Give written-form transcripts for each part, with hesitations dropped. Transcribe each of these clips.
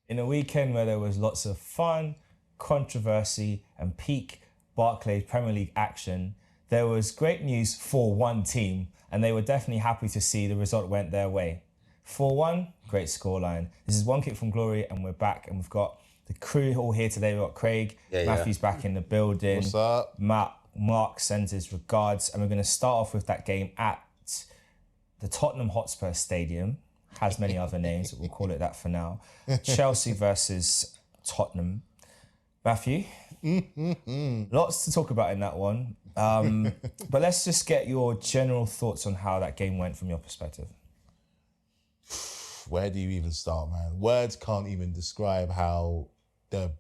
In a weekend where there was lots of fun, controversy, and peak Barclays Premier League action, there was great news for one team, and they were definitely happy to see the result went their way. 4-1, great scoreline. This is One Kick from Glory, and we're back, and we've got the crew all here today. We've got Craig, Matthew's back in the building. What's up? Mark sends his regards, and we're going to start off with that game at the Tottenham Hotspur Stadium. Has many other names, but we'll call it that for now. Chelsea versus Tottenham. Matthew, lots to talk about in that one. But let's just get your general thoughts on how that game went from your perspective. Where do you even start, man? Words can't even describe how the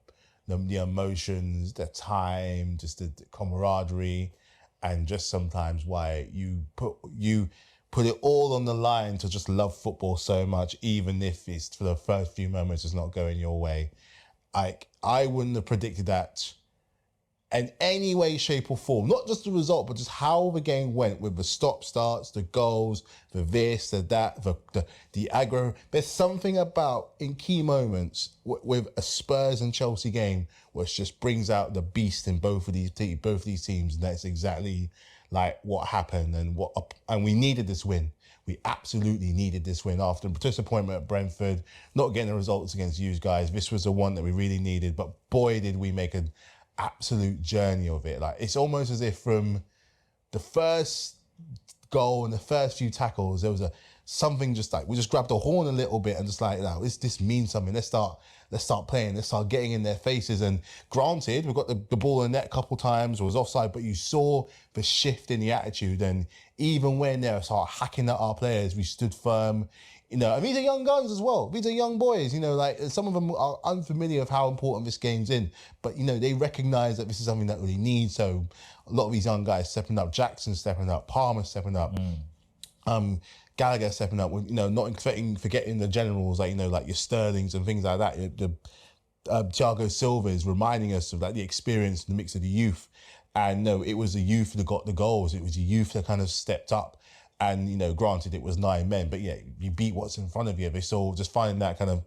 emotions, the time, just the camaraderie, and just sometimes why you put it all on the line to just love football so much, even if it's for the first few moments it's not going your way. I wouldn't have predicted that in any way, shape or form. Not just the result, but just how the game went with the stop-starts, the goals, the this, the that, the aggro. There's something about, in key moments, with a Spurs and Chelsea game, which just brings out the beast in both of these teams. And that's exactly like what happened, and we needed this win. We absolutely needed this win after disappointment at Brentford, not getting the results against you guys. This was the one that we really needed, but boy, did we make an absolute journey of it. Like, it's almost as if from the first goal and the first few tackles, there was something just like, we just grabbed the horn a little bit and just like, no, this means something. Let's start playing. Let's start getting in their faces. And granted, we got the ball in the net a couple times, it was offside, but you saw the shift in the attitude. And even when they started hacking at our players, we stood firm. You know, and these are young guns as well. These are young boys, you know, like some of them are unfamiliar of how important this game's in. But, you know, they recognise that this is something that really needs. So a lot of these young guys stepping up, Jackson stepping up, Palmer stepping up, Gallagher stepping up, with, you know, not forgetting the generals, like, you know, like your Sterlings and things like that. The Thiago Silva is reminding us of like the experience, the mix of the youth. And no, it was the youth that got the goals. It was the youth that kind of stepped up. And, you know, granted, it was 9 men, but yeah, you beat what's in front of you. So just finding that kind of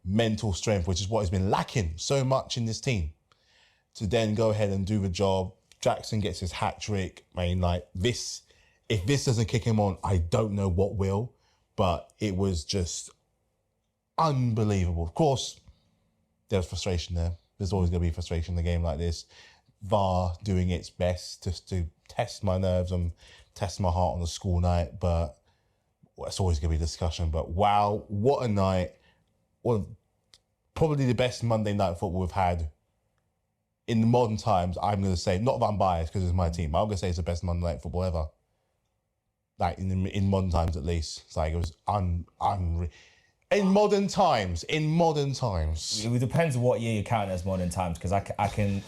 mental strength, which is what has been lacking so much in this team, to then go ahead and do the job. Jackson gets his hat trick. I mean, like this, if this doesn't kick him on, I don't know what will, but it was just unbelievable. Of course, there's frustration there. There's always going to be frustration in a game like this. VAR doing its best just to test my nerves and test my heart on the school night, but it's always going to be a discussion. But wow, what a night. Probably the best Monday night football we've had in the modern times. I'm going to say, not that I'm biased because it's my team, I'm going to say it's the best Monday night football ever. Like in modern times, at least. It's like, it was unreal. In modern times. It depends on what year you count as modern times, because I can,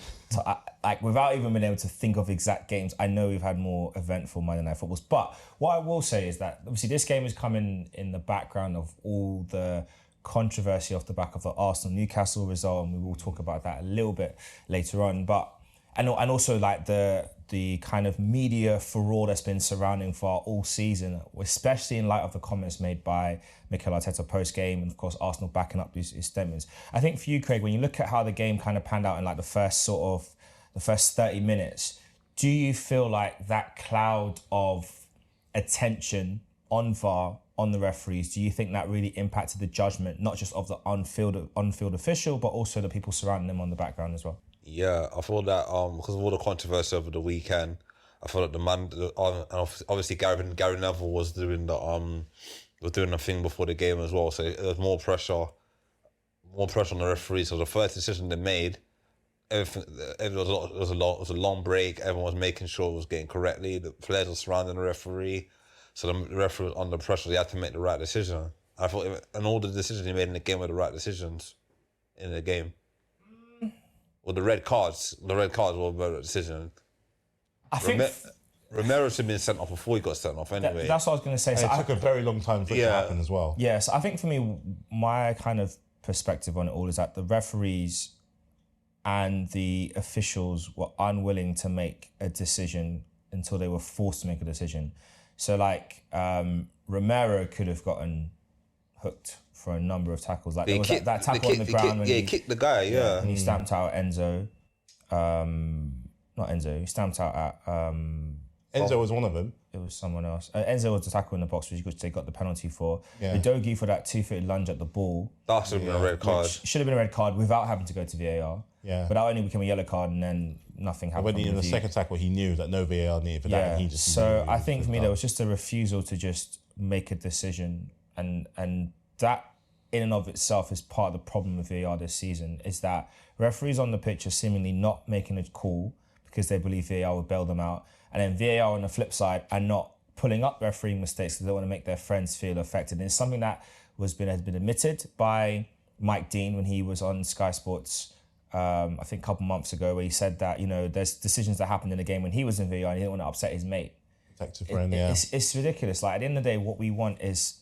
like, without even being able to think of exact games, I know we've had more eventful Monday Night Footballs. But what I will say is that, obviously, this game is coming in the background of all the controversy off the back of the Arsenal-Newcastle result, and we will talk about that a little bit later on. But and also like the kind of media furore that's been surrounding VAR all season, especially in light of the comments made by Mikel Arteta post-game, and of course Arsenal backing up his statements. I think for you, Craig, when you look at how the game kind of panned out in like the first 30 minutes, do you feel like that cloud of attention on VAR, on the referees, do you think that really impacted the judgment, not just of the on-field official, but also the people surrounding them on the background as well? Yeah, I feel that because of all the controversy over the weekend, I feel like obviously Gary Neville was doing the thing before the game as well. So there's more pressure on the referees. So the first decision they made, it was a long break. Everyone was making sure it was getting correctly. The players were surrounding the referee, so the referee was under pressure. They had to make the right decision. I thought, and all the decisions he made in the game were the right decisions in the game. Well, the red cards were a better decision. I think Romero should have been sent off before he got sent off anyway. That's what I was going to say. And So it took a very long time for it to happen as well. Yeah, so I think for me, my kind of perspective on it all is that the referees and the officials were unwilling to make a decision until they were forced to make a decision. So like Romero could have gotten hooked for a number of tackles. Like He there was kicked- that tackle he on the kicked- ground when he kicked the guy. Yeah. when he stamped out Enzo. Not Enzo. He stamped out at Enzo was one of them. it was someone else. Enzo was the tackle in the box, which they got the penalty for. Yeah. Udogie for that two-footed lunge at the ball, That should have been a red card. which should have been a red card without having to go to VAR. Yeah. But that only became a yellow card, and then nothing happened. When he, in the Review. second tackle, he knew that no VAR needed for that. Yeah. And he just So knew I it think was for me done. there was just a refusal to just make a decision, and that in and of itself is part of the problem with VAR this season. Is that referees on the pitch are seemingly not making a call because they believe VAR will bail them out, and then VAR on the flip side are not pulling up refereeing mistakes because they want to make their friends feel affected. And it's something that has been admitted by Mike Dean when he was on Sky Sports. I think a couple months ago, where he said that there's decisions that happened in the game when he was in VAR and he didn't want to upset his mate. Protect a friend, yeah. It's ridiculous. Like at the end of the day, what we want is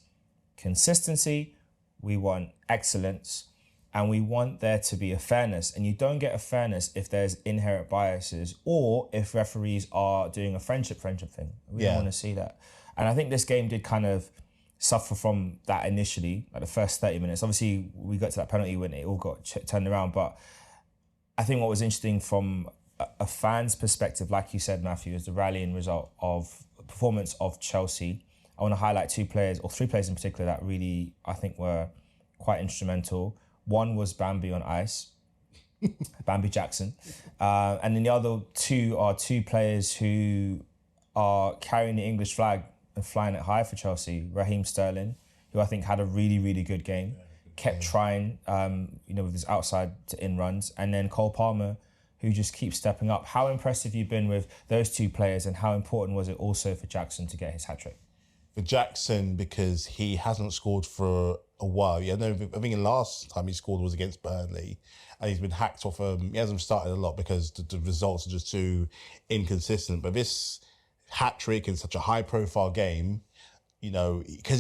consistency, we want excellence, and we want there to be a fairness. And you don't get a fairness if there's inherent biases or if referees are doing a friendship thing. We don't want to see that. And I think this game did kind of suffer from that initially, like the first 30 minutes. Obviously, we got to that penalty when it all got turned around, but I think what was interesting from a fan's perspective, like you said, Matthew, is the rallying result of performance of Chelsea. I want to highlight two players, or three players in particular, that really, I think, were quite instrumental. One was Bambi on ice, Bambi Jackson. And then the other two are two players who are carrying the English flag and flying it high for Chelsea. Raheem Sterling, who I think had a really, really good game, kept trying, with his outside to in runs. And then Cole Palmer, who just keeps stepping up. How impressive have you been with those two players, and how important was it also for Jackson to get his hat-trick? For Jackson, because he hasn't scored for a while. I think the last time he scored was against Burnley, and he's been hacked off. He hasn't started a lot because the results are just too inconsistent. But this hat-trick in such a high-profile game, because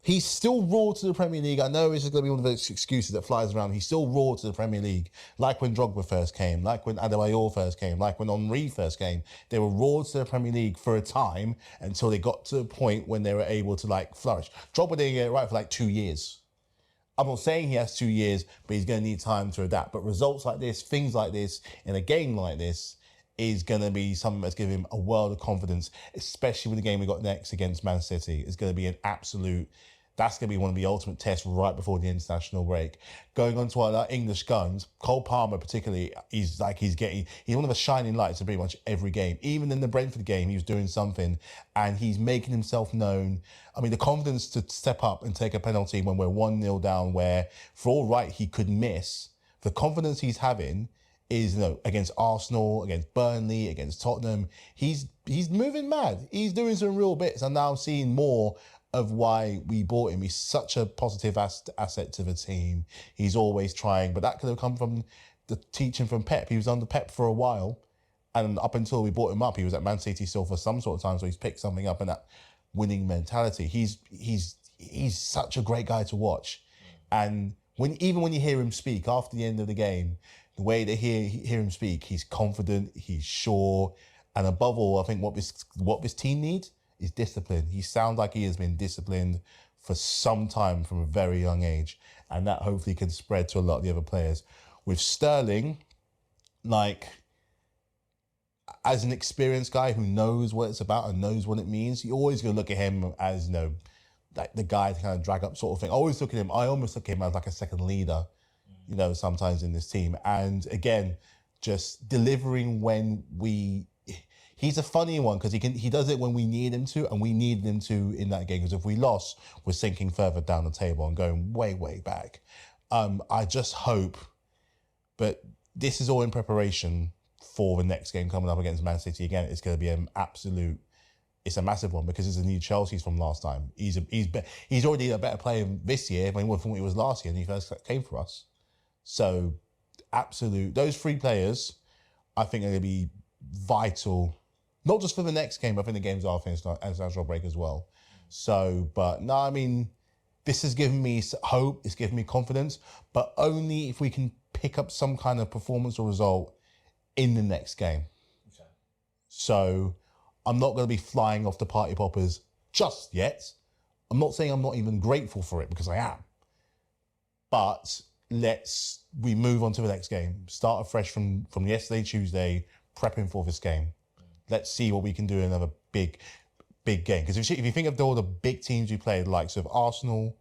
he's still raw to the Premier League. I know this is going to be one of those excuses that flies around. He's still raw to the Premier League, like when Drogba first came, like when Adebayor first came, like when Henry first came. They were raw to the Premier League for a time until they got to a point when they were able to flourish. Drogba didn't get it right for 2 years. I'm not saying he has 2 years, but he's going to need time to adapt. But results like this, things like this, in a game like this, is going to be something that's giving him a world of confidence, especially with the game we got next against Man City. It's going to be that's going to be one of the ultimate tests right before the international break. Going on to our English guns, Cole Palmer particularly, he's one of the shining lights in pretty much every game. Even in the Brentford game, he was doing something, and he's making himself known. I mean, the confidence to step up and take a penalty when we're 1-0 down, where for all right he could miss, the confidence he's having is, against Arsenal, against Burnley, against Tottenham. He's moving mad. He's doing some real bits. I'm now seeing more of why we bought him. He's such a positive asset to the team. He's always trying, but that could have come from the teaching from Pep. He was under Pep for a while, and up until we brought him up, he was at Man City still for some sort of time, so he's picked something up in that winning mentality. He's such a great guy to watch. And even when you hear him speak after the end of the game, the way they hear him speak, he's confident, he's sure, and above all, I think what this team needs is discipline. He sounds like he has been disciplined for some time from a very young age, and that hopefully can spread to a lot of the other players. With Sterling, as an experienced guy who knows what it's about and knows what it means, you're always going to look at him as, the guy to kind of drag up sort of thing. I almost look at him as like a second leader, sometimes in this team. And again, just delivering when he's a funny one because he does it when we need him to, and we needed him to in that game, because if we lost, we're sinking further down the table and going way, way back. I just hope, but this is all in preparation for the next game coming up against Man City. Again, it's going to be it's a massive one because it's a new Chelsea's from last time. He's already a better player this year than what he was last year when he first came for us. So, those three players, I think, are going to be vital, not just for the next game, but I think the games are finished at international break as well. So, but no, I mean, this has given me hope, it's given me confidence, but only if we can pick up some kind of performance or result in the next game. Okay. So, I'm not going to be flying off the party poppers just yet, I'm not saying I'm not even grateful for it, because I am. But we move on to the next game. Start afresh from yesterday, Tuesday, prepping for this game. Let's see what we can do in another big game. Because if you think of all the big teams we played, like sort of Arsenal,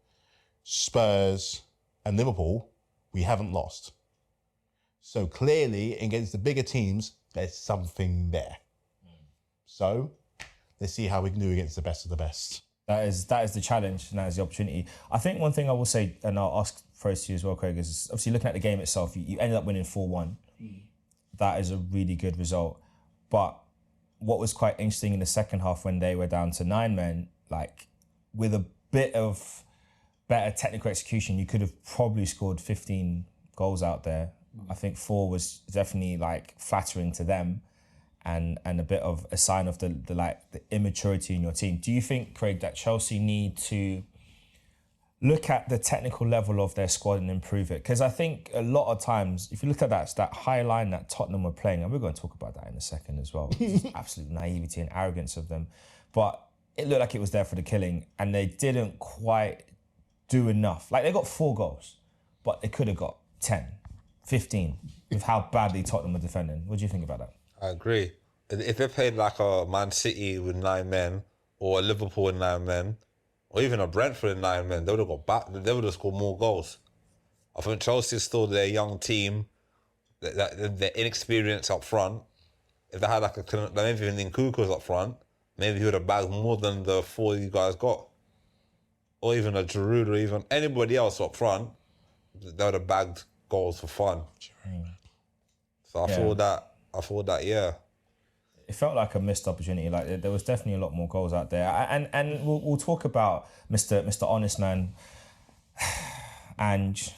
Spurs, and Liverpool, we haven't lost. So clearly, against the bigger teams, there's something there. So let's see how we can do against the best of the best. That is the challenge, and that is the opportunity. I think one thing I will say, and I'll ask first to you as well, Craig, is obviously looking at the game itself, you ended up winning 4-1. That is a really good result. But what was quite interesting in the second half when they were down to 9 men, like with a bit of better technical execution, you could have probably scored 15 goals out there. I think 4 was definitely like flattering to them. And a bit of a sign of the immaturity in your team. Do you think, Craig, that Chelsea need to look at the technical level of their squad and improve it? Because I think a lot of times, if you look at that high line that Tottenham were playing, and we're going to talk about that in a second as well, absolute naivety and arrogance of them, but it looked like it was there for the killing, and they didn't quite do enough. Like, they got 4 goals, but they could have got 10, 15 with how badly Tottenham were defending. What do you think about that? I agree. If they played like a Man City with 9 men, or a Liverpool with 9 men, or even a Brentford with 9 men, they would have got back. They would have scored more goals. I think Chelsea is still their young team, their inexperience up front. If they had like maybe even Nkunku's up front, maybe he would have bagged more than the 4 you guys got, or even a Giroud, or even anybody else up front. They would have bagged goals for fun. So I thought that, yeah. It felt like a missed opportunity. Like, there was definitely a lot more goals out there. And we'll talk about Mr. Honest Man. And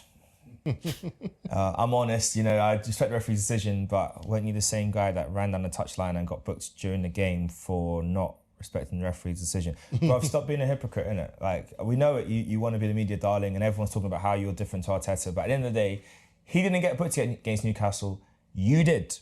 I'm honest, I respect the referee's decision, but weren't you the same guy that ran down the touchline and got booked during the game for not respecting the referee's decision? Bro, stop being a hypocrite, innit? Like, we know it. You want to be the media darling, and everyone's talking about how you're different to Arteta. But at the end of the day, he didn't get booked against Newcastle. You did.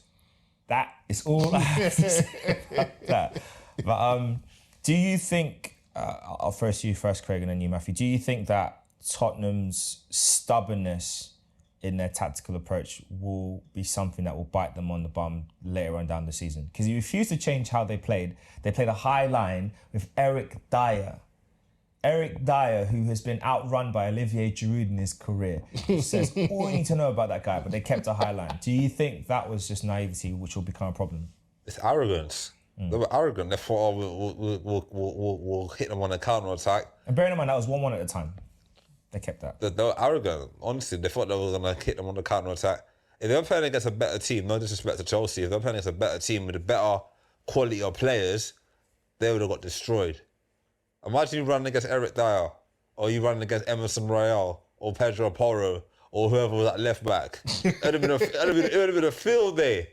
That is all I have to say about that. But do you think, I'll first you first, Craig, and then you, Matthew, do you think that Tottenham's stubbornness in their tactical approach will be something that will bite them on the bum later on down the season? Because he refused to change how they played. They played a high line with Eric Dyer. Eric Dyer, who has been outrun by Olivier Giroud in his career, says all you need to know about that guy, but they kept a high line. Do you think that was just naivety, which will become a problem? It's arrogance. They were arrogant. They thought, we'll hit them on a counter-attack. And bearing in mind, that was 1-1 at the time. They kept that. They were arrogant. Honestly, they thought they were going to hit them on the counter-attack. If they were playing against a better team, no disrespect to Chelsea, if they were playing against a better team with a better quality of players, they would have got destroyed. Imagine you running against Eric Dyer, or you running against Emerson Royale, or Pedro Porro, or whoever was at left back. It would have been a field day.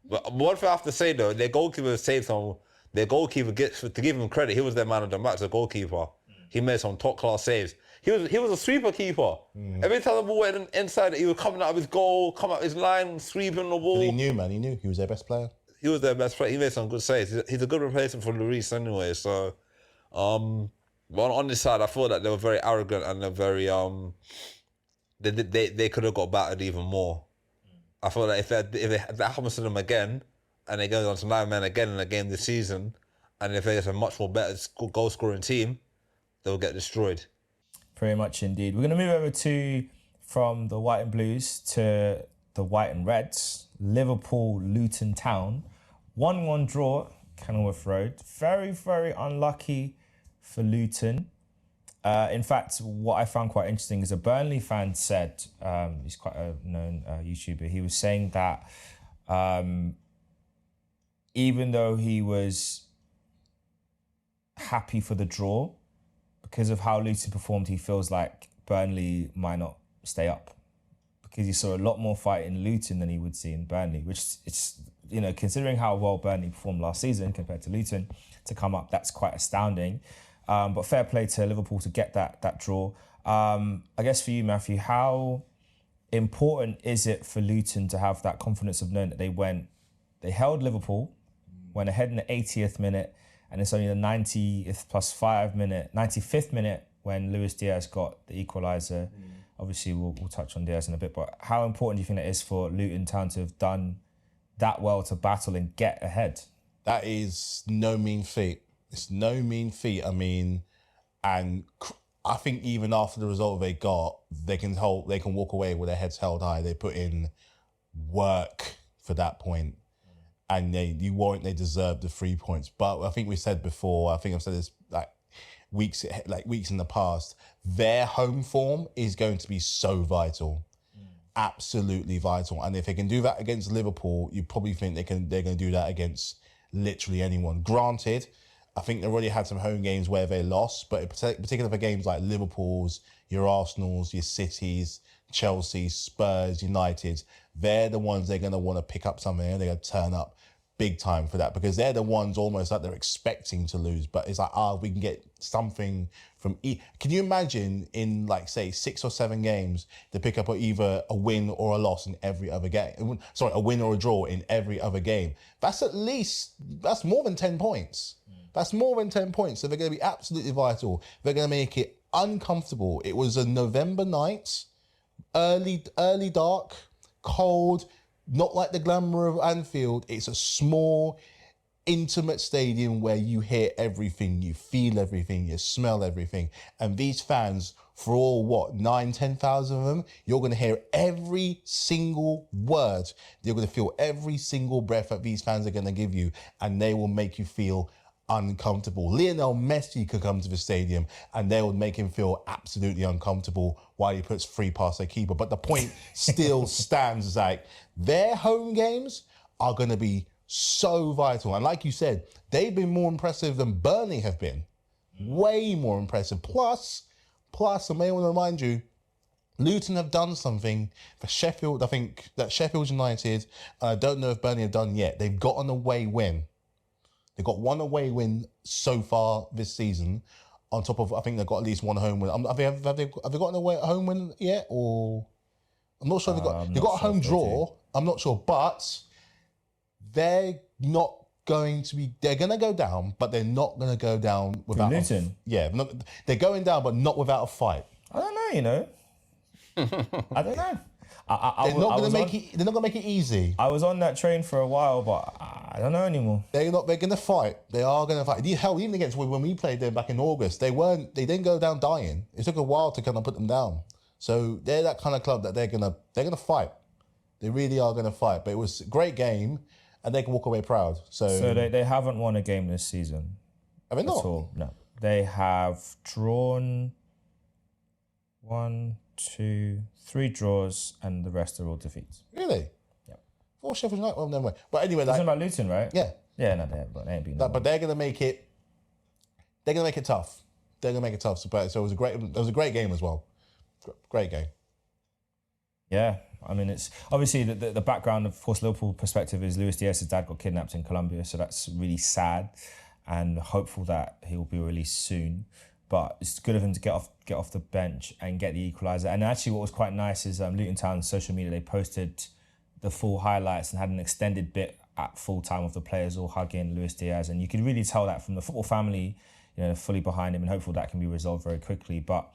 But one thing I have to say though, their goalkeeper saved some. Their goalkeeper, to give him credit, he was their man of the match. The goalkeeper, he made some top class saves. He was a sweeper keeper. Every time the ball went inside, he was coming out of his goal, coming out of his line, sweeping the ball. But he knew, man. He knew he was their best player. He was their best player. He made some good saves. He's a good replacement for Lloris anyway. So. But on this side, I thought that they were very arrogant and they're very they could have got battered even more. I thought that if that happens to them again, and they go on to 9 men again in a game this season, and if there's a much more better goal scoring team, they'll get destroyed. Pretty much indeed. We're going to move over from the white and blues to the white and reds. Liverpool, Luton Town, 1-1 draw, Kenilworth Road. Very, very unlucky for Luton. In fact, what I found quite interesting is a Burnley fan said, he's quite a known YouTuber, he was saying that even though he was happy for the draw, because of how Luton performed, he feels like Burnley might not stay up, because he saw a lot more fight in Luton than he would see in Burnley, which it's, considering how well Burnley performed last season compared to Luton, to come up, that's quite astounding. But fair play to Liverpool to get that draw. I guess for you, Matthew, how important is it for Luton to have that confidence of knowing that they held Liverpool, went ahead in the 80th minute, and it's only the 90th plus 5 minute, 95th minute when Luis Diaz got the equaliser. Obviously, we'll touch on Diaz in a bit, but how important do you think it is for Luton Town to have done that well to battle and get ahead? That is no mean feat. It's no mean feat. I mean, and I think even after the result they got, they can walk away with their heads held high. They put in work for that point, and they deserve the 3 points. But I think we said before, I think I've said this weeks in the past, their home form is going to be so vital. Absolutely vital. And if they can do that against Liverpool, you probably think they're going to do that against literally anyone. Granted, I think they already had some home games where they lost, but particularly for games like Liverpool's, your Arsenal's, your City's, Chelsea, Spurs, United, they're the ones they're going to want to pick up something and they're going to turn up big time for that, because they're the ones almost like they're expecting to lose, but it's like, we can get something from Can you imagine in say 6 or 7 games to pick up either a win or a loss in every other game? Sorry, a win or a draw in every other game. That's more than 10 points. That's more than 10 points. So they're going to be absolutely vital. They're going to make it uncomfortable. It was a November night, early dark, cold, not like the glamour of Anfield. It's a small, intimate stadium where you hear everything, you feel everything, you smell everything. And these fans, for all 9,000-10,000 of them, you're going to hear every single word. You're going to feel every single breath that these fans are going to give you, and they will make you feel uncomfortable. Lionel Messi could come to the stadium and they would make him feel absolutely uncomfortable while he puts 3 past their keeper. But the point still stands, their home games are going to be so vital. And like you said, they've been more impressive than Burnley have been. Way more impressive. Plus, I may want to remind you, Luton have done something for Sheffield. I think that Sheffield United, I don't know if Burnley have done yet. They've got an away win. They've got one away win so far this season. On top of, I think they've got at least one home win. Have they got an away home win yet? Or I'm not sure they've got a home draw. I'm not sure, but they're not going to be. They're going to go down, but they're not going to go down without Luton. They're going down, but not without a fight. I don't know. I don't know. They're not going to make it easy. I was on that train for a while, but I don't know anymore. They're going to fight. They are going to fight. Hell, even against when we played them back in August, they didn't go down dying. It took a while to kind of put them down. So they're that kind of club that they're gonna fight. They really are going to fight. But it was a great game, and they can walk away proud. So they haven't won a game this season. Have they not? At all. No. They have drawn 1, 2, 3 draws, and the rest are all defeats. Really? Yeah. 4 Sheffield United. Well, never mind. But anyway, talking about Luton, right? Yeah. Yeah, no, they ain't been. But they're gonna make it. They're gonna make it tough. They're gonna make it tough. So it was a great game as well. Great game. Yeah, I mean, it's obviously the background, of course, Liverpool perspective is Luis Diaz's dad got kidnapped in Colombia, so that's really sad, and hopeful that he will be released soon. But it's good of him to get off the bench and get the equaliser. And actually, what was quite nice is Luton Town's social media, they posted the full highlights and had an extended bit at full time of the players all hugging Luis Diaz, and you could really tell that from the football family, fully behind him, and hopefully that can be resolved very quickly. But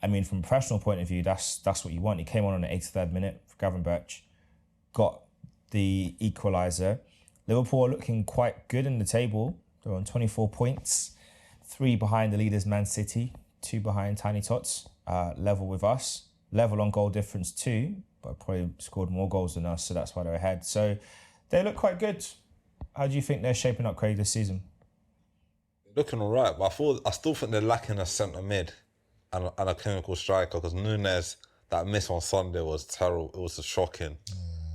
I mean, from a professional point of view, that's what you want. He came on the 83rd minute for Gravenberch, got the equaliser. Liverpool are looking quite good in the table. They're on 24 points, 3 behind the leaders Man City, 2 behind Tiny Tots, level with us, level on goal difference too, but probably scored more goals than us, so that's why they're ahead. So they look quite good. How do you think they're shaping up, Craig, this season? Looking all right, but I still think they're lacking a centre mid and a clinical striker, because Nunes, that miss on Sunday was terrible. It was shocking.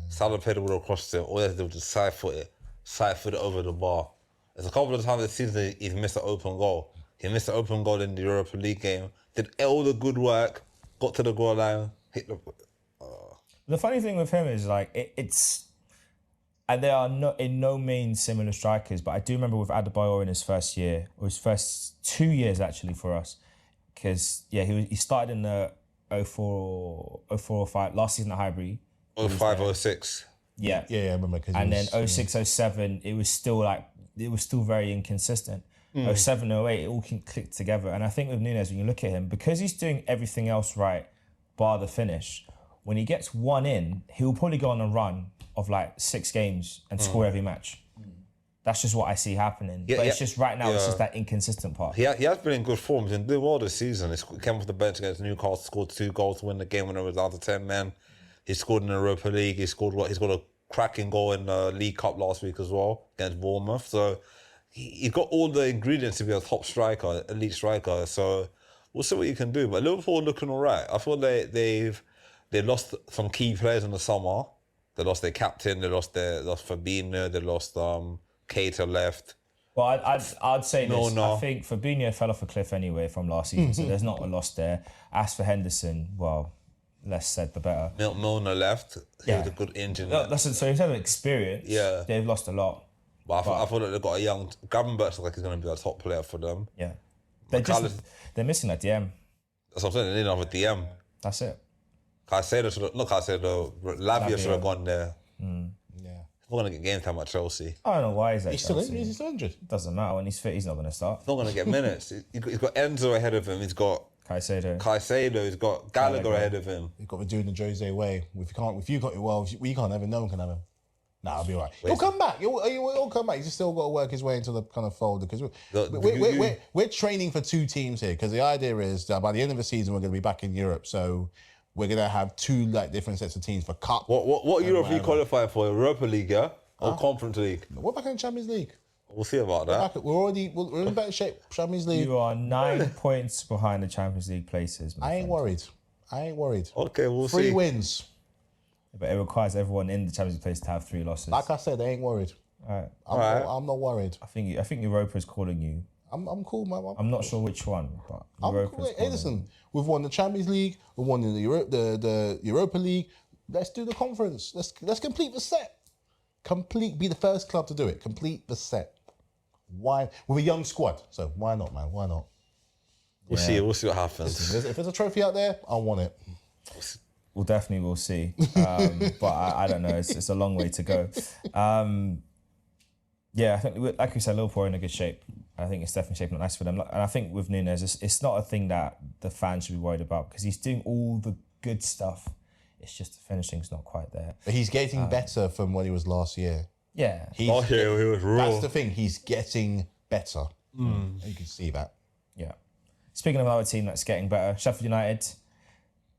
Salah played the ball across it. All they had to do was just side-foot it over the bar. There's a couple of times this season he's missed an open goal. He missed an open goal in the Europa League game. Did all the good work, got to the goal line, hit the... The funny thing with him is it's... And they are in no means similar strikers, but I do remember with Adebayor in his first year, or his first 2 years actually for us, because he started in the 04-05, last season at Highbury. 05-06. Yeah. Yeah, I remember. And then 06-07, it was still very inconsistent. 07, 08, it all can click together. And I think with Nunes, when you look at him, because he's doing everything else right, bar the finish, when he gets one in, he'll probably go on a run of like 6 games and score every match. That's just what I see happening. But it's just right now, it's just that inconsistent part. He has been in good form. He's been doing well this season. He came off the bench against Newcastle, scored 2 goals to win the game when it was down to 10 men. He scored in the Europa League. He's got a cracking goal in the League Cup last week as well against Bournemouth. So he's got all the ingredients to be a top striker, elite striker. So we'll see what he can do. But Liverpool are looking all right. I feel they lost some key players in the summer. They lost their captain. They lost Fabinho. They lost Keita left. Well, I'd say this. I think Fabinho fell off a cliff anyway from last season, so there's not a loss there. As for Henderson, well, less said the better. Milner left. He was a good engine. So in terms of experience, they've lost a lot. But I feel like they've got a young... Gravenberch looks like he's going to be a top player for them. Yeah. They're missing a DM. That's what I'm saying. They need another DM. That's it. Lavia should have gone there. Yeah. He's not going to get game time at Chelsea. I don't know why he's He's still injured. Doesn't matter. When he's fit, he's not going to start. He's not going to get minutes. He's got Enzo ahead of him. He's got Caicedo. He's got Gallagher ahead of him. You've got to do it the Jose way. If you got it well, we can't have him. No one can have him. Nah, I'll be all right. He'll come back. He'll come back. He's just still got to work his way into the kind of fold because we're training for 2 teams here because the idea is that by the end of the season we're going to be back in Europe. So we're going to have 2 different sets of teams for cup. What Europe are you qualifying for? Europa League, yeah? Or Conference League? We're back in the Champions League. We'll see about that. We're in better shape. Champions League. You are 9 points behind the Champions League places. I ain't worried. Okay, we'll see. 3 wins. But it requires everyone in the Champions League place to have 3 losses. Like I said, I ain't worried. All right. I'm not worried. I think Europa is calling you. I'm cool, man. I'm not sure which one, but Europa is calling. Hey, listen, we've won the Champions League. We've won the Europa League. Let's do the conference. Let's complete the set. Be the first club to do it. Complete the set. Why? With a young squad. So why not, man? Why not? We'll see. We'll see what happens. Listen, if there's a trophy out there, I want it. Well, definitely we'll see. But I don't know. It's a long way to go. I think, like we said, Liverpool are in a good shape. I think it's definitely shaping up nice for them. And I think with Nunes, it's not a thing that the fans should be worried about because he's doing all the good stuff. It's just the finishing's not quite there. But he's getting better from what he was last year. Yeah. Last year he was raw. That's the thing. He's getting better. You can see that. Yeah. Speaking of another team that's getting better, Sheffield United,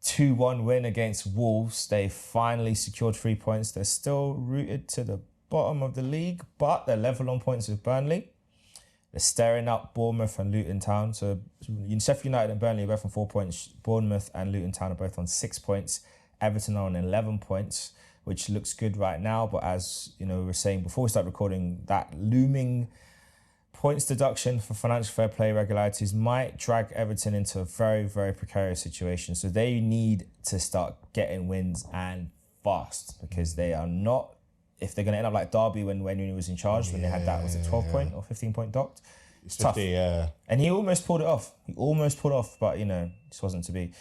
2-1 win against Wolves. They finally secured 3 points. They're still rooted to the bottom of the league, but they're level on points with Burnley. They're staring up Bournemouth and Luton Town. So Sheffield United and Burnley are both on 4 points. Bournemouth and Luton Town are both on 6 points. Everton are on 11 points, which looks good right now. But as you know, we were saying before we start recording, that looming points deduction for financial fair play irregularities might drag Everton into a very, very precarious situation. So they need to start getting wins and fast because they are not, if they're going to end up like Derby when Rooney was in charge, when they had that, was it 12-point or 15-point docked? It's 50, tough. Yeah. And he almost pulled it off. But, just wasn't to be.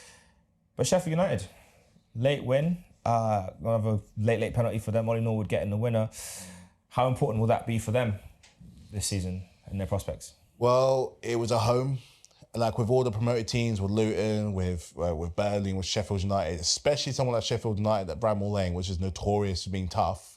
But Sheffield United, late win, another late penalty for them. Ollie Norwood getting the winner. How important will that be for them this season and their prospects? Well, it was a home. Like with all the promoted teams, with Luton, with Burnley, with Sheffield United, especially someone like Sheffield United at Bramall Lane, which is notorious for being tough,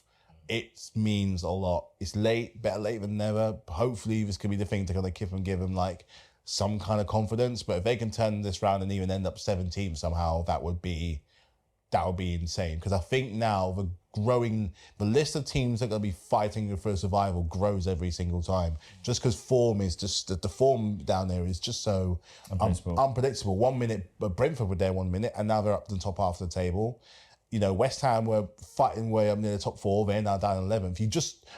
it means a lot. It's late, better late than never. Hopefully this could be the thing to kind of give them like some kind of confidence. But if they can turn this round and even end up 17th somehow, that would be insane. Because I think now the list of teams that are going to be fighting for survival grows every single time. Just because form is just, the form down there is just so unpredictable. 1 minute, but Brentford were there 1 minute, and now they're up to the top half of the table. West Ham were fighting way up near the top 4. They're now down 11th.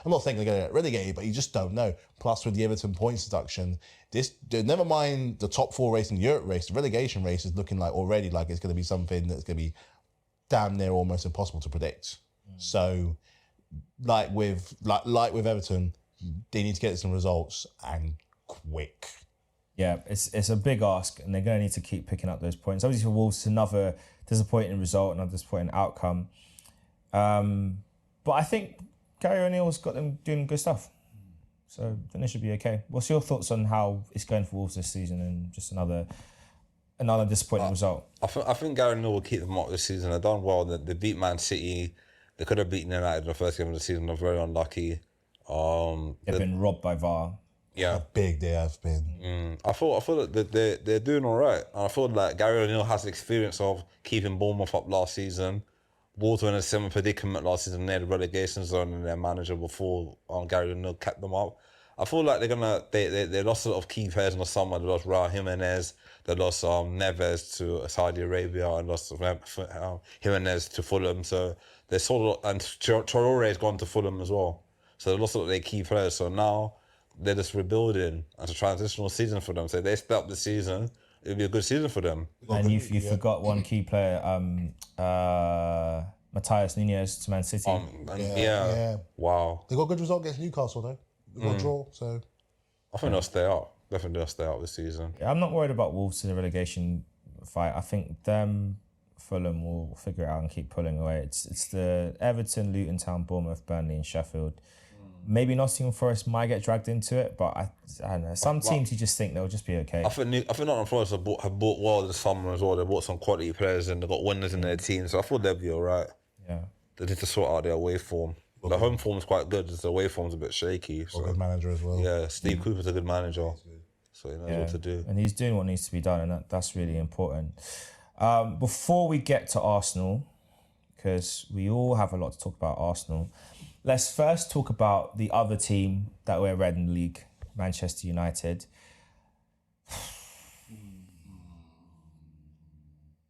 I'm not saying they're going to get relegated, but you just don't know. Plus, with the Everton points deduction, never mind the top 4 race and the Europe race, the relegation race is looking like already like it's going to be something that's going to be damn near almost impossible to predict. So, like with Everton, they need to get some results and quick. Yeah, it's a big ask, and they're going to need to keep picking up those points. Obviously, for Wolves, it's another disappointing result, another disappointing outcome. But I think Gary O'Neill's got them doing good stuff. So I think they should be okay. What's your thoughts on how it's going for Wolves this season and just another disappointing result? I think Gary Neville will keep them up this season. They've done well. They beat Man City. They could have beaten United in the first game of the season. They're very unlucky. They've been robbed by VAR. Yeah, How big they have been. I feel that they're doing all right. And I feel like Gary O'Neill has the experience of keeping Bournemouth up last season. Wolves were in a similar predicament last season. They had the relegation zone and their manager before Gary O'Neill kept them up. I feel like they lost a lot of key players in the summer. They lost Raul Jimenez. They lost Neves to Saudi Arabia and lost Jimenez to Fulham. So they sort of, and Traore has gone to Fulham as well. So they lost a lot of their key players. So now they're just rebuilding. It's a transitional season for them. So if they step up the season, it'll be a good season for them. And you forgot one key player, Matthias Nunez to Man City. Yeah. Wow. They got a good result against Newcastle, though. They got a draw, so... I think they'll stay up. Definitely they'll stay up this season. I'm not worried about Wolves in the relegation fight. I think Fulham will figure it out and keep pulling away. It's the Everton, Luton Town, Bournemouth, Burnley and Sheffield. Maybe Nottingham Forest might get dragged into it, but I don't know. Some teams you just think they'll just be okay. I think Nottingham Forest have bought well this summer as well. They bought some quality players and they've got winners in their team, so I thought they'll be all right. Yeah. They need to sort out their away form. The home form's quite good, just the away form's a bit shaky. So. Good manager as well. Yeah, Steve Cooper's a good manager, so he knows what to do. And he's doing what needs to be done, and that's really important. Before we get to Arsenal, because we all have a lot to talk about Arsenal, let's first talk about the other team that we're red in the league, Manchester United.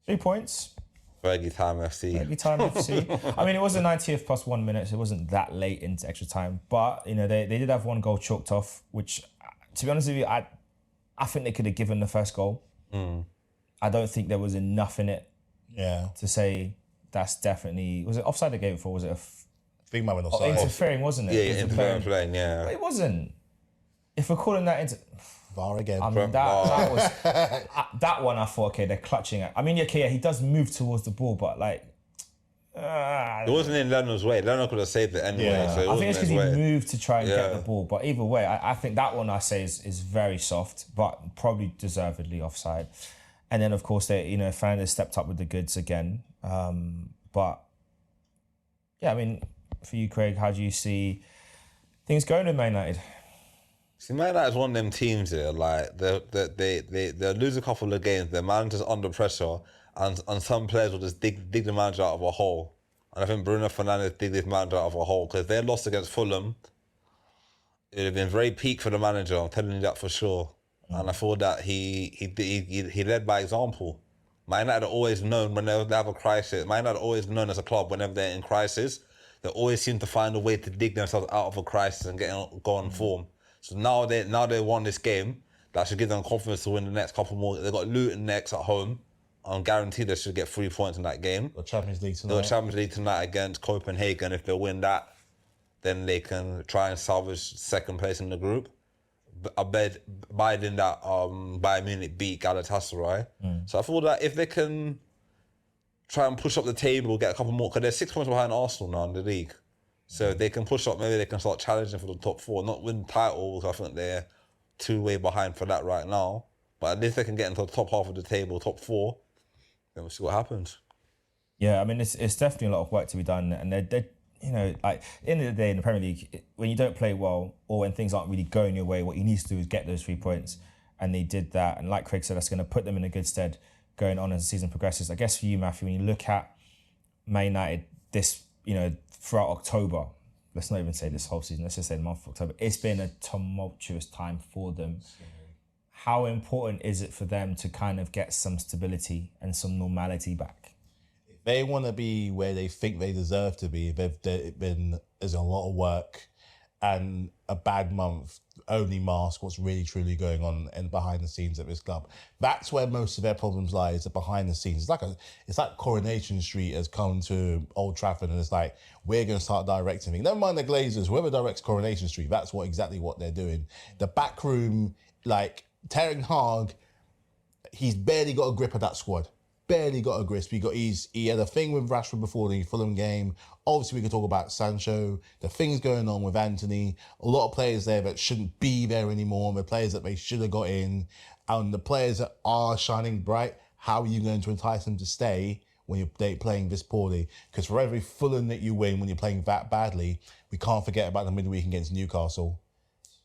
3 points. Fergie Time FC. Fergie Time FC. I mean, it was the 90th plus 1 minute, so it wasn't that late into extra time. But, you know, they did have one goal chalked off, which, to be honest with you, I think they could have given the first goal. I don't think there was enough in it to say that's definitely... Was it offside the game before? Was it I think might have been offside. interfering, wasn't it? Yeah, interfering playing, yeah. But it wasn't. If we're calling that VAR again. I mean, that was... that one, I thought, okay, they're clutching it. I mean, okay, yeah, he does move towards the ball, but like... it wasn't in Leno's way. Leno could have saved it anyway. Yeah. So it I think it's because he way. moved to try and get the ball. But either way, I think that one I say is very soft, but probably deservedly offside. And then, of course, Fernandes stepped up with the goods again. But, yeah, I mean, for you, Craig, how do you see things going with Man United? See, Man United is one of them teams here. Like they lose a couple of games. Their manager's under pressure, and some players will just dig the manager out of a hole. And I think Bruno Fernandes dig this manager out of a hole because they lost against Fulham. It would have been very peak for the manager. I'm telling you that for sure. And I feel that he led by example. Man United are always known whenever they have a crisis. Man United are always known as a club whenever they're in crisis. They always seem to find a way to dig themselves out of a crisis and go on form. So now they won this game. That should give them confidence to win the next couple more. They've got Luton next at home. I'm guaranteed they should get 3 points in that game. The Champions League tonight. They've got Champions League tonight against Copenhagen. If they win that, then they can try and salvage second place in the group. Biden that Bayern Munich beat Galatasaray. So I feel that if they can try and push up the table, get a couple more, because they're 6 points behind Arsenal now in the league. So if they can push up, maybe they can start challenging for the top four. Not win titles, I think they're 2 way behind for that right now. But at least they can get into the top half of the table, top four. Then we'll see what happens. Yeah, I mean, it's definitely a lot of work to be done. And they're like, at the end of the day in the Premier League, when you don't play well or when things aren't really going your way, what you need to do is get those 3 points. And they did that. And like Craig said, that's going to put them in a good stead going on as the season progresses. I guess for you, Matthew, when you look at Man United throughout October, let's not even say this whole season, let's just say the month of October, it's been a tumultuous time for them. How important is it for them to kind of get some stability and some normality back? If they want to be where they think they deserve to be, there's a lot of work, and a bad month only masks what's really truly going on and behind the scenes at this club. That's where most of their problems lie, is the behind the scenes. It's like Coronation Street has come to Old Trafford and it's like, we're going to start directing things. Never mind the Glazers, whoever directs Coronation Street, that's exactly what they're doing. The back room, like Ten Hag, he's barely got a grip of that squad. barely got a grasp. He had a thing with Rashford before the Fulham game. Obviously, we could talk about Sancho. The things going on with Anthony. A lot of players there that shouldn't be there anymore. The players that they should have got in. And the players that are shining bright, how are you going to entice them to stay when you're playing this poorly? Because for every Fulham that you win when you're playing that badly, we can't forget about the midweek against Newcastle.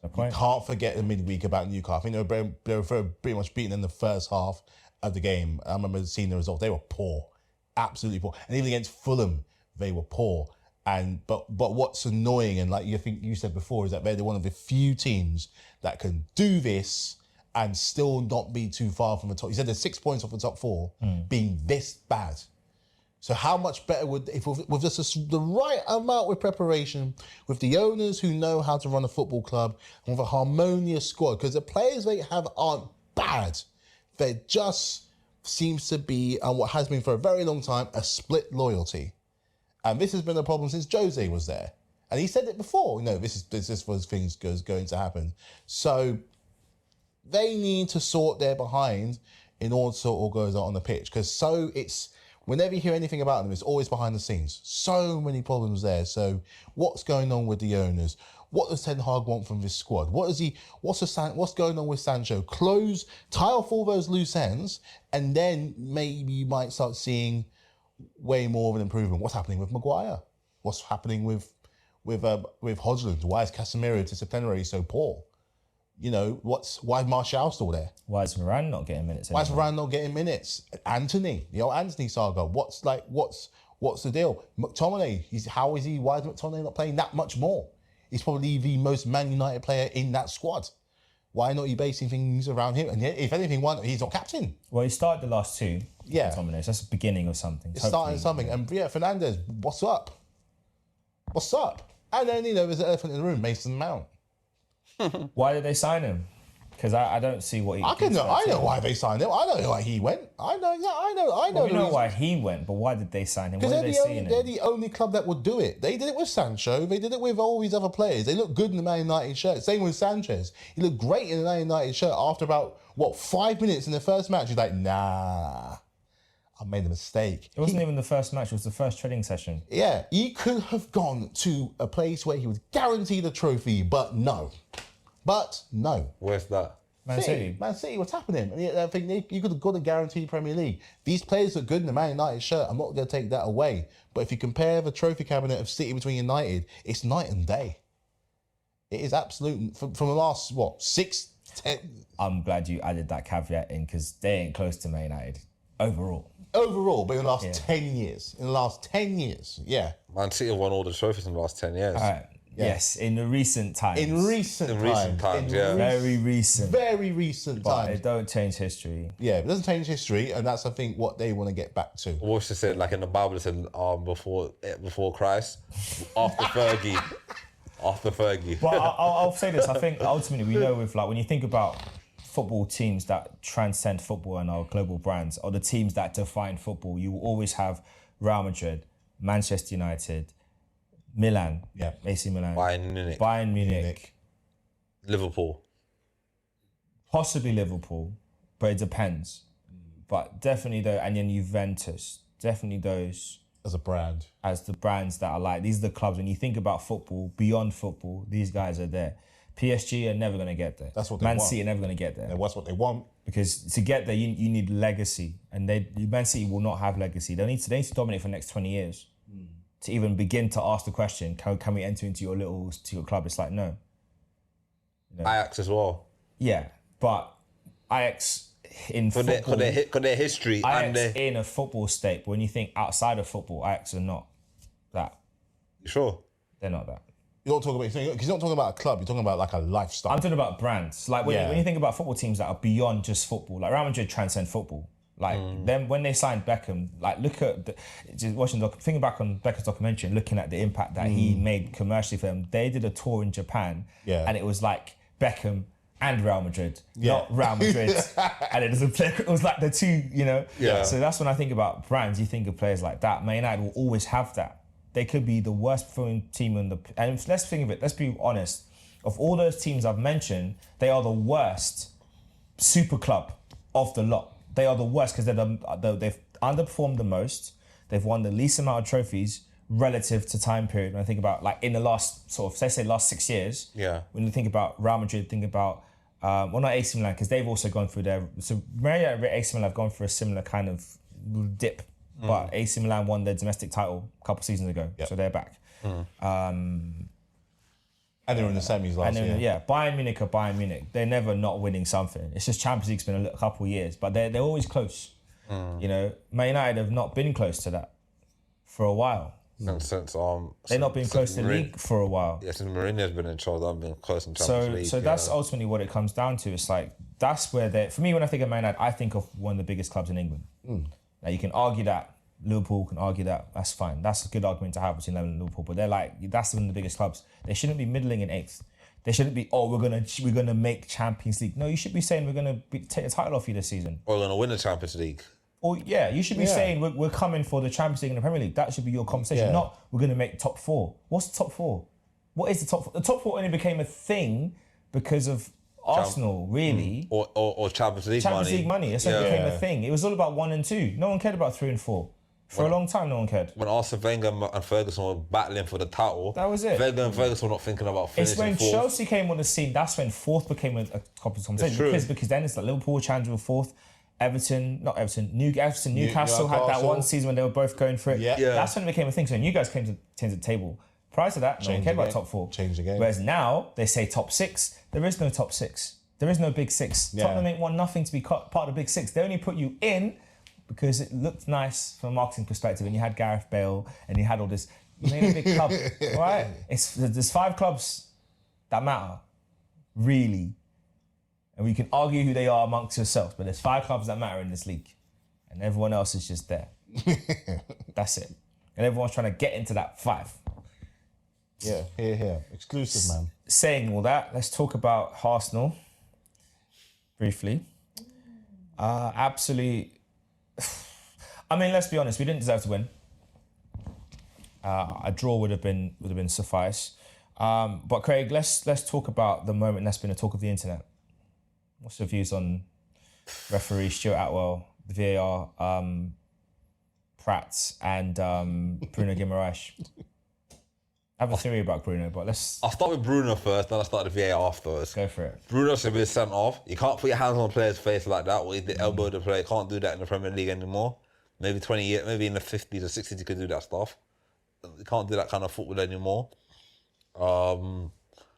You can't forget the midweek about Newcastle. I think they were pretty much beaten in the first half of the game. I remember seeing the result. They were poor, absolutely poor. And even against Fulham, they were poor. But what's annoying, and like you think you said before, is that they're one of the few teams that can do this and still not be too far from the top. You said they're 6 points off the top four, being this bad. So how much better would, if with just the right amount of preparation, with the owners who know how to run a football club, and with a harmonious squad, because the players they have aren't bad. There just seems to be, and what has been for a very long time, a split loyalty. And this has been a problem since Jose was there. And he said it before, this was things going to happen. So they need to sort their behind in order to sort what goes on the pitch. Because whenever you hear anything about them, it's always behind the scenes. So many problems there. So what's going on with the owners? What does Ten Hag want from this squad? What's going on with Sancho? Tie off all those loose ends, and then maybe you might start seeing way more of an improvement. What's happening with Maguire? What's happening with Hodgland? Why is Casemiro disciplinary so poor? Why is Martial still there? Why is Varane not getting minutes? Why is Varane not getting minutes? Anthony, Anthony saga. What's the deal? McTominay, how is he? Why is McTominay not playing that much more? He's probably the most Man United player in that squad. Why not you basing things around him? And if anything, he's not captain. Well, he started the last two. Yeah. McTominay, so that's the beginning of something. It's starting something. And Fernandes, what's up? What's up? And then, there's an elephant in the room, Mason Mount. Why did they sign him? Because I don't see what he. I know why they signed him. I know why he went. I know. Well, we know why he went, but why did they sign him? Because they're the only club that would do it. They did it with Sancho. They did it with all these other players. They look good in the Man United shirt. Same with Sanchez. He looked great in the Man United shirt. After about 5 minutes in the first match, he's like, nah, I made a mistake. It wasn't even the first match. It was the first training session. Yeah, he could have gone to a place where he was guaranteed a trophy, but no. Where's that? Man City. Man City, what's happening? I think you could have got a guaranteed Premier League. These players look good in the Man United shirt. I'm not going to take that away. But if you compare the trophy cabinet of City between United, it's night and day. It is absolute. From the last, 6, 10... I'm glad you added that caveat in because they ain't close to Man United overall. But in the last 10 years. In the last 10 years, yeah. Man City have won all the trophies in the last 10 years. All right. Yeah. Yes, in the recent times. In recent times, yeah. Very recent. Very recent but times. It don't change history. Yeah, it doesn't change history, and that's, I think, what they want to get back to. What's it said, like in the Bible, it said before Christ, after Fergie. After Fergie. But I'll say this, I think ultimately we know with when you think about football teams that transcend football and are global brands, or the teams that define football, you will always have Real Madrid, Manchester United, Milan, AC Milan, Bayern Munich, Liverpool, possibly Liverpool, but it depends. But definitely and then Juventus, definitely those as a brand, as the brands that are these are the clubs. When you think about football, beyond football, these guys are there. PSG are never going to get there. That's what they want. Man City are never going to get there. That's what they want. Because to get there, you need legacy, and Man City will not have legacy. They need to dominate for the next 20 years. To even begin to ask the question, can we enter into your club? It's no. Ajax as well. Yeah, but Ajax in football... Because their history Ajax and in a football state, but when you think outside of football, Ajax are not that. You sure? They're not that. You're not talking about a club, you're talking about a lifestyle. I'm talking about brands. When you think about football teams that are beyond just football, Real Madrid transcend football. Them when they signed Beckham, look at thinking back on Beckham's documentary and looking at the impact that he made commercially for them. They did a tour in Japan, and it was Beckham and Real Madrid, not Real Madrid, and it was the two, Yeah. So that's when I think about brands. You think of players like that. Man United will always have that. They could be the worst performing team and let's think of it. Let's be honest. Of all those teams I've mentioned, they are the worst super club of the lot. They are the worst because they've underperformed the most. They've won the least amount of trophies relative to time period. When I think about like in the last sort of, say last 6 years. Yeah. When you think about Real Madrid, think about, well, not AC Milan, because they've also gone through so Real and AC Milan have gone through a similar kind of dip. But AC Milan won their domestic title a couple of seasons ago, so they're back. And they were in the semis last year. Yeah, Bayern Munich are Bayern Munich. They're never not winning something. It's just Champions League's been a couple of years, but they're always close. You know, Man United have not been close to that for a while. Since They've not been close to the league for a while. Yeah, since Mourinho's been in charge, I've been close in Champions League. So that's ultimately what it comes down to. It's like, that's where for me, when I think of Man United, I think of one of the biggest clubs in England. Now you can argue that. Liverpool can argue that. That's fine. That's a good argument to have between them and Liverpool. But they're like, that's one of the biggest clubs. They shouldn't be middling in 8th. They shouldn't be, we're gonna make Champions League. No, you should be saying we're gonna take the title off you this season. Or we're gonna win the Champions League. Or yeah, you should be saying we're coming for the Champions League and the Premier League. That should be your conversation. Not we're gonna make top 4. What's the top 4? What is the top 4? The top 4 only became a thing because of Arsenal, really. Or Champions League money. Champions League money. That's what became a thing. It was all about 1 and 2. No one cared about 3 and 4. For a long time, no one cared. When Arsene Wenger and Ferguson were battling for the title, that was it. Wenger and Ferguson were not thinking about finishing fourth. It's when 4th. Chelsea came on the scene, that's when 4th became a conversation. Because then it's like Liverpool challenging for 4th, Newcastle had that one season when they were both going for it. Yeah. That's when it became a thing. So when you guys came to the table, prior to that, no one cared about top 4. Change the game. Whereas now, they say top 6. There is no top 6. There is no big 6. Yeah. Tottenham ain't won nothing to be part of the big 6. They only put you in because it looked nice from a marketing perspective, and you had Gareth Bale, and you had all this. You made a big club, right? There's 5 clubs that matter, really, and we can argue who they are amongst yourselves. But there's 5 clubs that matter in this league, and everyone else is just there. That's it, and everyone's trying to get into that 5. Yeah, here, exclusive, man. Saying all that, let's talk about Arsenal briefly. Absolutely. I mean, let's be honest. We didn't deserve to win. A draw would have been suffice. But Craig, let's talk about the moment that's been a talk of the internet. What's your views on referee Stuart Atwell, the VAR, Pratt, and Bruno Guimaraes? I have a theory about Bruno, but I'll start with Bruno first, then I'll start the VAR afterwards. Go for it. Bruno should be sent off. You can't put your hands on a player's face like that, or the elbow the player. You can't do that in the Premier League anymore. Maybe 20 years, maybe in the 50s or 60s you could do that stuff. You can't do that kind of football anymore. The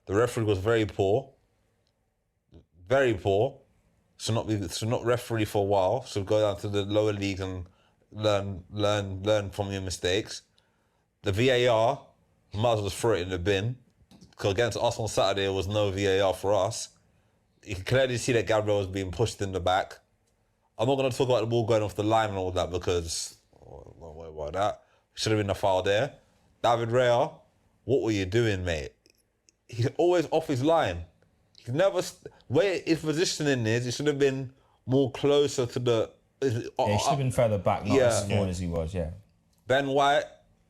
referee was very poor. Very poor. Should not referee for a while. Should go down to the lower leagues and learn from your mistakes. The VAR, might as well just throw it in the bin. Because against us on Saturday, there was no VAR for us. You can clearly see that Gabriel was being pushed in the back. I'm not going to talk about the ball going off the line and all that because, don't worry about that. Should have been a foul there. David Raya, what were you doing, mate? He's always off his line. He's never, where his positioning is, it should have been more closer to the... he should have been further back, not as forward as he was, Ben White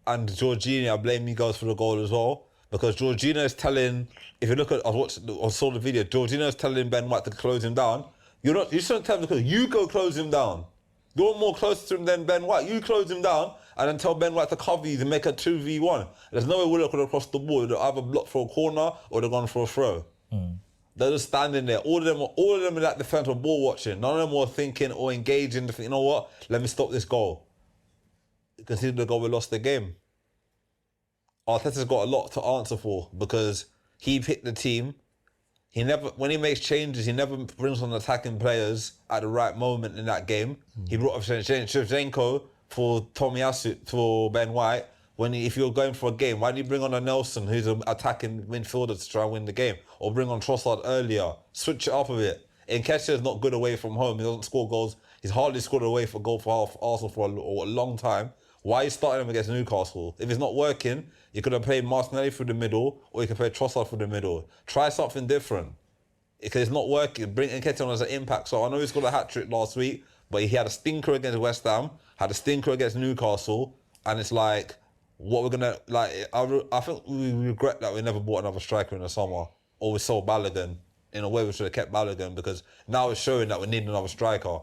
and Jorginho, I blame you guys for the goal as well. Because Jorginho is telling, if you look at, I saw the video, Jorginho is telling Ben White to close him down. You shouldn't tell him because you go close him down. You're more close to him than Ben White. You close him down and then tell Ben White to cover you to make a 2v1. There's no way we're looking across the ball. They'll either block for a corner or they're going for a throw. They're just standing there. All of them are like defense were ball watching. None of them were thinking or engaging. You know what? Let me stop this goal. Consider the goal, we lost the game. Arteta's got a lot to answer for because he picked the team. He never, when he makes changes, he never brings on attacking players at the right moment in that game. He brought up Shevchenko for Tomiyasu, for Ben White. If you're going for a game, why do you bring on a Nelson who's an attacking midfielder to try and win the game? Or bring on Trossard earlier? Switch it up a bit. Nketiah is not good away from home. He doesn't score goals. He's hardly scored away for goal for Arsenal for a long time. Why are you starting him against Newcastle? If it's not working, you could have played Martinelli through the middle or you could play Trossard through the middle. Try something different. Because it's not working. Bring Nketiah on as an impact. So I know he scored a hat-trick last week, but he had a stinker against West Ham, had a stinker against Newcastle, and it's like, what we're going to... I think we regret that we never bought another striker in the summer, or we sold Balogun. In a way, we should have kept Balogun because now it's showing that we need another striker.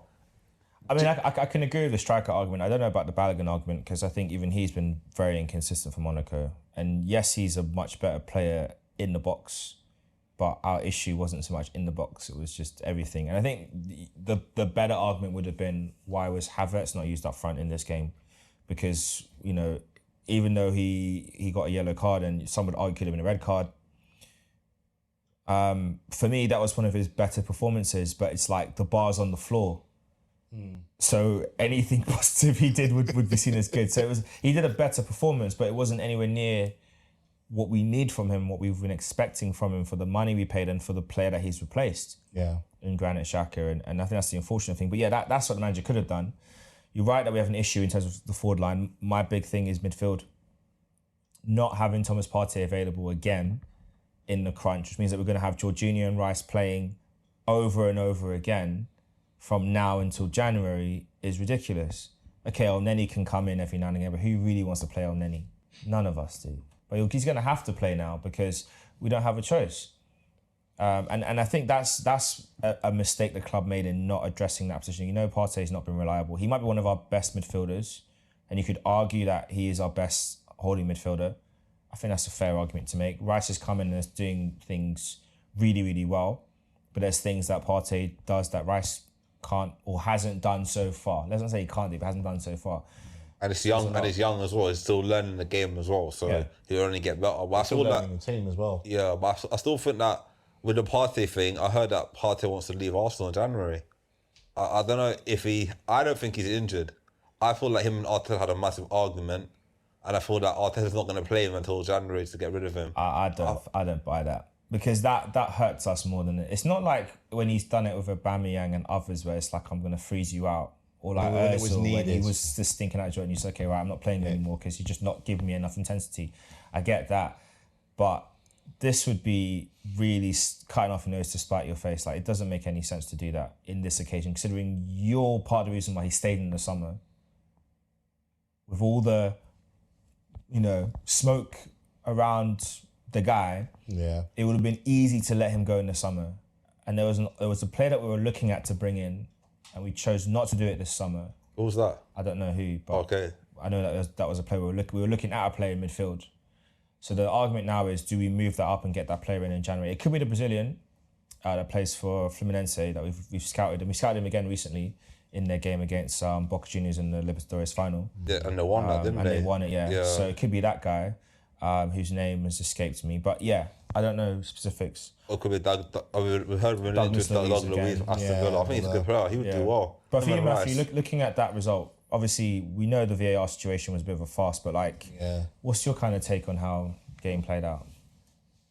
I mean, I can agree with the striker argument. I don't know about the Balogun argument because I think even he's been very inconsistent for Monaco. And yes, he's a much better player in the box, but our issue wasn't so much in the box. It was just everything. And I think the better argument would have been, why was Havertz not used up front in this game? Because, you know, even though he got a yellow card and some would argue could have been a red card, for me, that was one of his better performances, but it's like the bar's on the floor. So anything positive he did would be seen as good. So he did a better performance, but it wasn't anywhere near what we need from him, what we've been expecting from him for the money we paid and for the player that he's replaced. Yeah. In Granit Xhaka. And I think that's the unfortunate thing. But yeah, that's what the manager could have done. You're right that we have an issue in terms of the forward line. My big thing is midfield. Not having Thomas Partey available again in the crunch, which means that we're going to have Jorginho and Rice playing over and over again from now until January is ridiculous. Okay, El Neni can come in every now and again, but who really wants to play El Neni? None of us do. But he's going to have to play now because we don't have a choice. And I think that's a mistake the club made in not addressing that position. You know, Partey's not been reliable. He might be one of our best midfielders, and you could argue that he is our best holding midfielder. I think that's a fair argument to make. Rice is coming and is doing things really, really well, but there's things that Partey does that Rice can't or hasn't done so far. Let's not say he can't do, but hasn't done so far. And it's young, as well. He's still learning the game as well, so he'll only get better. But I Still learning the team as well. Yeah, but I still think that with the Partey thing, I heard that Partey wants to leave Arsenal in January. I don't know if I don't think he's injured. I feel like him and Arteta had a massive argument, and I feel that Arteta's not going to play him until January to get rid of him. I don't buy that. Because that hurts us more than it's not like when he's done it with Aubameyang and others where it's like, I'm going to freeze you out. Or like when it was Ozil, when he needed. was just stinking out joint and you said, okay, right, I'm not playing you anymore because you're just not giving me enough intensity. I get that. But this would be really cutting off your nose to spite your face. Like, it doesn't make any sense to do that in this occasion, considering you're part of the reason why he stayed in the summer. With all the, smoke around the guy, it would have been easy to let him go in the summer. And there was a player that we were looking at to bring in, and we chose not to do it this summer. What was that? I don't know who, but okay. I know that was a player we were looking at a player in midfield. So the argument now is, do we move that up and get that player in January? It could be the Brazilian that plays for Fluminense that we've scouted, and we scouted him again recently in their game against Boca Juniors in the Libertadores final. Yeah, and they won that, didn't they? And they won it, yeah. So it could be that guy whose name has escaped me. But yeah, I don't know specifics. Or could be we heard of him into Doug Luiz from Aston Villa. I think he's a good player. He would do well. But for you, Matthew, looking at that result, obviously we know the VAR situation was a bit of a farce, but what's your kind of take on how game played out?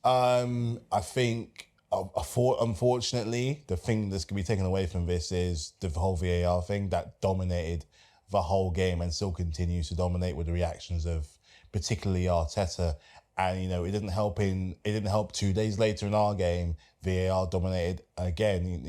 I think, unfortunately, the thing that's going to be taken away from this is the whole VAR thing that dominated the whole game and still continues to dominate with the reactions of particularly Arteta. And, it didn't help 2 days later in our game, VAR dominated again.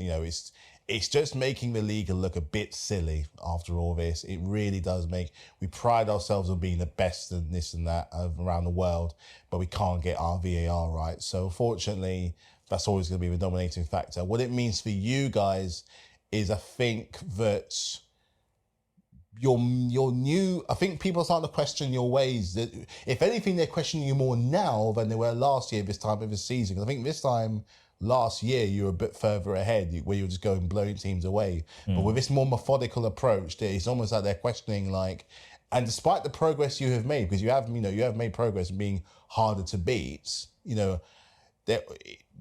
It's just making the league look a bit silly after all this. It really does we pride ourselves on being the best and this and that around the world, but we can't get our VAR right. So fortunately, that's always going to be the dominating factor. What it means for you guys is, I think that you're new. I think people are starting to question your ways. That if anything, they're questioning you more now than they were last year, this time of the season. I think this time last year you were a bit further ahead, where you were just going blowing teams away. But with this more methodical approach, it's almost like they're questioning, and despite the progress you have made, because you have made progress in being harder to beat,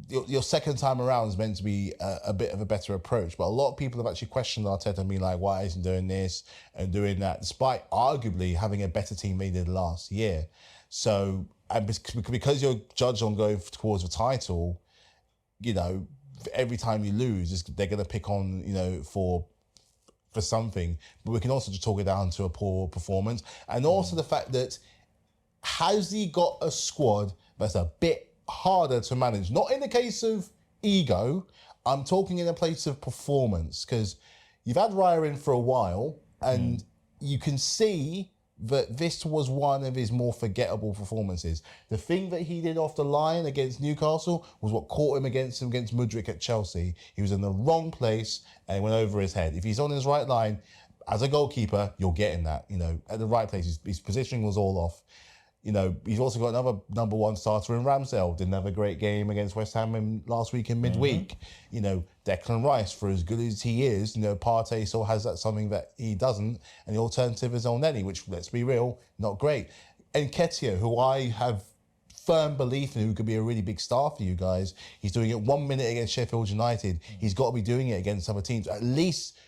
your second time around is meant to be a bit of a better approach. But a lot of people have actually questioned Arteta and been like, why isn't he doing this and doing that, despite arguably having a better team than he did last year. So, and because you're judged on going towards the title, every time you lose, they're going to pick on, for something. But we can also just talk it down to a poor performance. And also the fact that, has he got a squad that's a bit harder to manage? Not in the case of ego, I'm talking in a place of performance, because you've had Raya in for a while, and you can see that this was one of his more forgettable performances. The thing that he did off the line against Newcastle was what caught him against Mudryk at Chelsea. He was in the wrong place and it went over his head. If he's on his right line, as a goalkeeper, you're getting that, at the right place. His positioning was all off. He's also got another number one starter in Ramsdale. Didn't have a great game against West Ham last week in midweek. Declan Rice, for as good as he is, Partey still has that something that he doesn't. And the alternative is Elneny, which, let's be real, not great. And Nketiah, who I have firm belief in, who could be a really big star for you guys. He's doing it 1 minute against Sheffield United. He's got to be doing it against other teams. At least,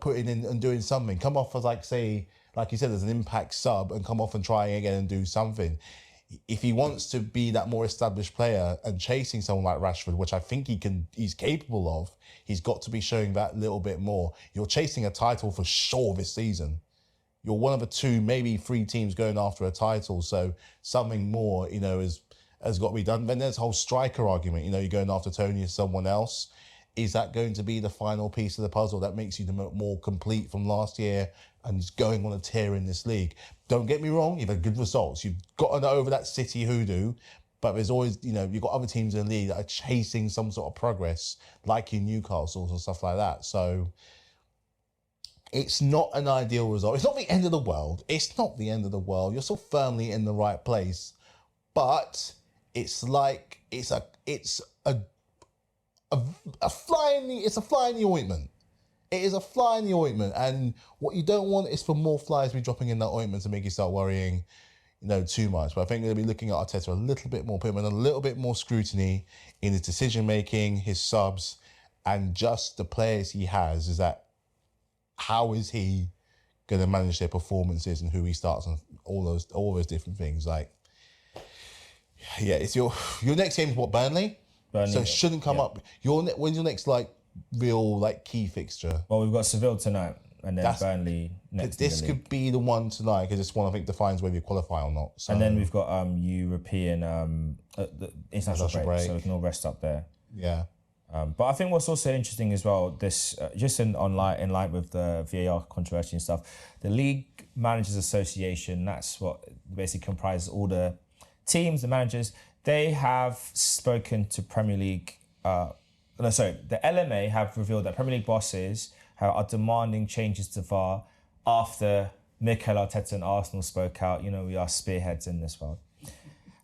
putting in and doing something. Come off as, like you said, as an impact sub and come off and try again and do something. If he wants to be that more established player and chasing someone like Rashford, which I think he's capable of, he's got to be showing that little bit more. You're chasing a title for sure this season. You're one of the 2, maybe 3 teams going after a title. So something more, has got to be done. Then there's the whole striker argument. You're going after Tony or someone else. Is that going to be the final piece of the puzzle that makes you the more complete from last year and is going on a tear in this league? Don't get me wrong, you've had good results. You've gotten over that City hoodoo, but there's always, you've got other teams in the league that are chasing some sort of progress, like in Newcastle and stuff like that. So it's not an ideal result. It's not the end of the world. You're still firmly in the right place, but it's a fly in the ointment. It is a fly in the ointment, and what you don't want is for more flies to be dropping in that ointment to make you start worrying, too much. But I think we're going to be looking at Arteta a little bit more, put him in a little bit more scrutiny in his decision making, his subs, and just the players he has. Is that how is he going to manage their performances and who he starts and all those different things? It's your next game is what, Burnley? So it shouldn't come up. When's your next real key fixture? Well, we've got Seville tonight and then Burnley next. This could be the one tonight because this one I think defines whether you qualify or not. So. And then we've got European the international break, so we can all rest up there. Yeah. But I think what's also interesting as well, this just in line with the VAR controversy and stuff, the League Managers Association, that's what basically comprises all the teams, the managers. They have spoken to Premier League. The LMA have revealed that Premier League bosses are demanding changes to VAR after Mikel Arteta and Arsenal spoke out. We are spearheads in this world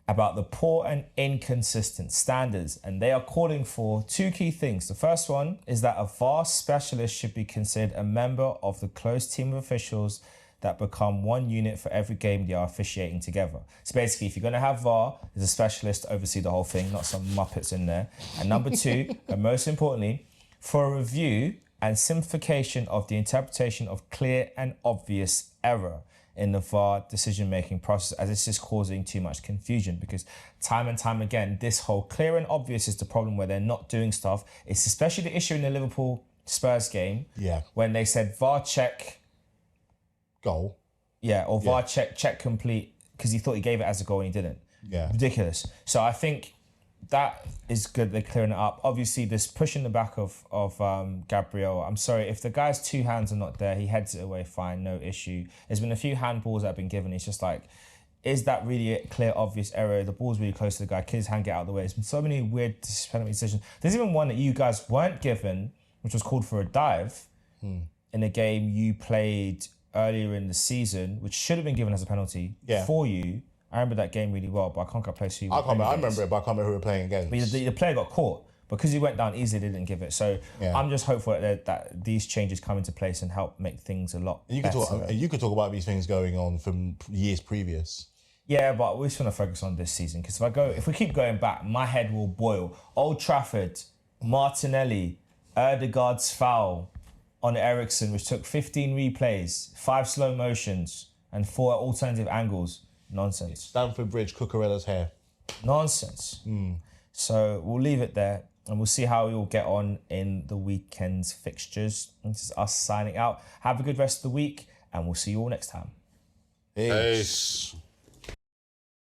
about the poor and inconsistent standards, and they are calling for 2 key things. The first one is that a VAR specialist should be considered a member of the close team of officials that become one unit for every game they are officiating together. So basically, if you're going to have VAR, there's a specialist to oversee the whole thing, not some Muppets in there. And number 2, and most importantly, for a review and simplification of the interpretation of clear and obvious error in the VAR decision-making process, as this is causing too much confusion, because time and time again, this whole clear and obvious is the problem where they're not doing stuff. It's especially the issue in the Liverpool Spurs game, when they said VAR check, goal. Or VAR check complete, because he thought he gave it as a goal and he didn't. Yeah. Ridiculous. So I think that is good, they're clearing it up. Obviously, this push in the back of Gabriel, I'm sorry, if the guy's 2 hands are not there, he heads it away, fine, no issue. There's been a few handballs that have been given. It's just is that really a clear, obvious error? The ball's really close to the guy, his hand get out of the way. There's been so many weird penalty decisions. There's even one that you guys weren't given, which was called for a dive in a game you played earlier in the season, which should have been given as a penalty for you. I remember that game really well, but I can't place who you were playing against. I remember it, but I can't remember who we were playing against. But the player got caught because he went down easily, they didn't give it. So I'm just hopeful that these changes come into place and help make things a lot better. You could talk about these things going on from years previous. Yeah, but we just want to focus on this season, because if we keep going back, my head will boil. Old Trafford, Martinelli, Erdegaard's foul on Ericsson, which took 15 replays, 5 slow motions, and 4 alternative angles. Nonsense. Stamford Bridge, Cucurella's hair. Nonsense. So we'll leave it there, and we'll see how we all get on in the weekend's fixtures. This is us signing out. Have a good rest of the week, and we'll see you all next time. Peace.